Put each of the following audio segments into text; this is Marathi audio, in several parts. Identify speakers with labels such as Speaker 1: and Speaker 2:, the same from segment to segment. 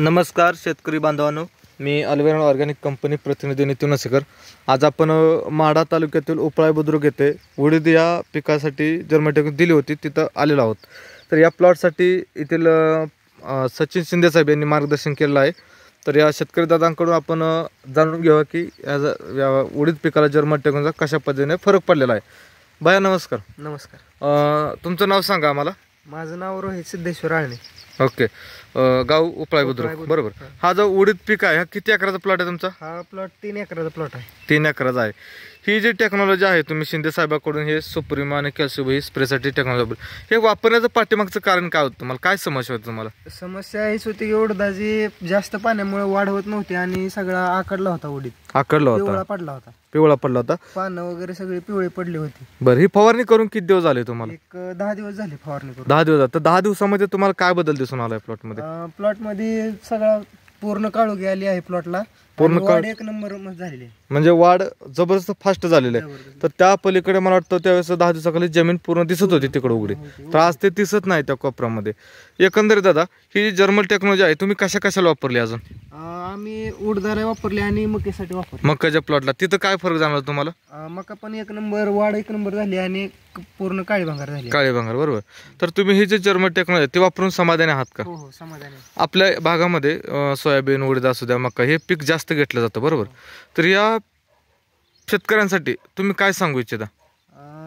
Speaker 1: नमस्कार शेतकरी बांधवांनो, मी अल्वेरा ऑर्गॅनिक कंपनी प्रतिनिधी नितीन नसेकर। आज आपण माढा तालुक्यातील उपळाई बुद्रुक येथे उडीद या पिकासाठी जर्मटेक दिली होती, तिथं आलेलो आहोत। तर या प्लॉटसाठी येथील सचिन शिंदे साहेब यांनी मार्गदर्शन केलेलं आहे। तर या शेतकरी दादांकडून आपण जाणून घेऊया की या उडीद पिकाला जर्मटेकचा कशा पद्धतीने फरक पडलेला आहे। भैया नमस्कार।
Speaker 2: नमस्कार।
Speaker 1: तुमचं नाव सांगा आम्हाला।
Speaker 2: माझं नाव रोहित सिद्धेश्वर आळणे।
Speaker 1: ओके, गाव उपळाई बुद्रुक, बरोबर। हा जो उडीद पीक आहे, हा किती एकराचा प्लॉट आहे तुमचा?
Speaker 2: हा प्लॉट 3 एकराचा प्लॉट आहे।
Speaker 1: 3 एकराचा आहे। ही जी टेक्नॉलॉजी आहे, तुम्ही शिंदे साहेबांकडून हे सुप्रीमा आणि कॅल्शियम ही स्प्रेसाठी टेक्नॉलॉजी, हे वापरण्याचं पाठीमागचं कारण काय होतं? तुम्हाला काय समस्या होती? तुम्हाला
Speaker 2: समस्या हीच होती की उडदाची जास्त पाण्यामुळे वाढ होत नव्हती आणि सगळा आकडला होता, उडीद
Speaker 1: आकडला होता,
Speaker 2: पिवळा पडला होता। पानं वगैरे सगळी पिवळी पडली होती।
Speaker 1: बरं, ही फवारणी करून किती दिवस झाले तुम्हाला?
Speaker 2: एक 10 दिवस झाले फवारणी करून।
Speaker 1: 10 दिवस. तर 10 दिवसामध्ये तुम्हाला काय बदल दिसून आलाय प्लॉट मध्ये?
Speaker 2: प्लॉट मध्ये सगळा पूर्ण काळोखी आली आहे प्लॉटला।
Speaker 1: पूर्ण
Speaker 2: वाढ एक नंबर झालेली आहे,
Speaker 1: म्हणजे वाढ जबरदस्त फास्ट झालेली आहे। तर त्या पलीकडे मला वाटतं त्यावेळेस 10 दिवसाखाली जमीन पूर्ण दिसत होती तिकडे उघडी, तर आज ते दिसत नाही त्या कोपऱ्यामध्ये। एकंदरीत दादा, ही जर्मल टेक्नॉलॉजी आहे, तुम्ही कशा कशाला वापरली? अजून
Speaker 2: आम्ही उडदाला वापरले आणि मक्यासाठी वापरले।
Speaker 1: मक्याच्या प्लॉटला तिथं काय फरक जाणवला तुम्हाला?
Speaker 2: मका पण एक नंबर, वाढ एक नंबर झाली आणि पूर्ण काळी भांगार झाली।
Speaker 1: काळी भांगार, बरोबर। तर तुम्ही ही जी जर्मल टेक्नॉलॉजी ते वापरून समाधानी आहात का?
Speaker 2: हो, समाधानी।
Speaker 1: आपल्या भागामध्ये सोयाबीन, उडीद असू द्या, मका, हे पीक जास्त घेतलं जातं, बरोबर। तर या शेतकऱ्यांसाठी तुम्ही काय सांगू इच्छिता?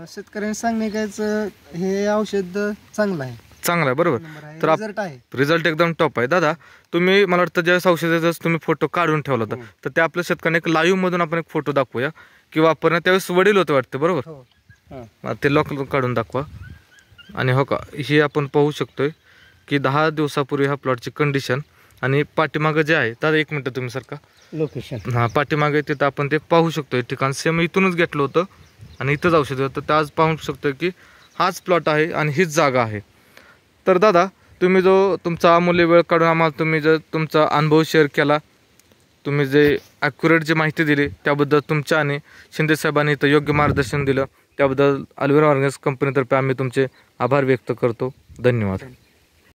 Speaker 2: शेतकऱ्यांनी सांगण्याचं हे औषध चांगलं आहे,
Speaker 1: चांगला आहे, बरोबर। तर
Speaker 2: रिझल्ट आहे,
Speaker 1: रिझल्ट एकदम टॉप आहे। दादा, तुम्ही मला वाटतं ज्यावेळेस औषधाचा तुम्ही फोटो काढून ठेवला होता, तर त्या आपल्या शेतकऱ्यांना एक लाईव्ह मधून आपण एक फोटो दाखवूया की वापरण्यात त्यावेळेस वडील होते वाटतं, बरोबर। ते लॉक काढून दाखवा। आणि हो का, ही आपण पाहू शकतोय की 10 दिवसापूर्वी हा प्लॉटची कंडिशन आणि पाठीमागं जे आहे, तर 1 मिनिट तुम्ही सारखा
Speaker 2: लोकेशन,
Speaker 1: हा पाठीमागे तिथं आपण ते पाहू शकतोय। ठिकाण सेम इथूनच घेतलं होतं आणि इथंच औषध होतं, तर आज पाहू शकतोय की हाच प्लॉट आहे आणि हीच जागा आहे। तर दादा, तुम्ही जो तुमचा अमूल्य वेळ काढून आम्हाला तुम्ही जर तुमचा अनुभव शेअर केला, तुम्ही जे ॲक्युरेट जी माहिती दिली त्याबद्दल तुमच्या आणि शिंदे साहेबांनी इथं योग्य मार्गदर्शन दिलं त्याबद्दल अल्वेरा ऑर्गॅनिक कंपनीतर्फे आम्ही तुमचे आभार व्यक्त करतो। धन्यवाद।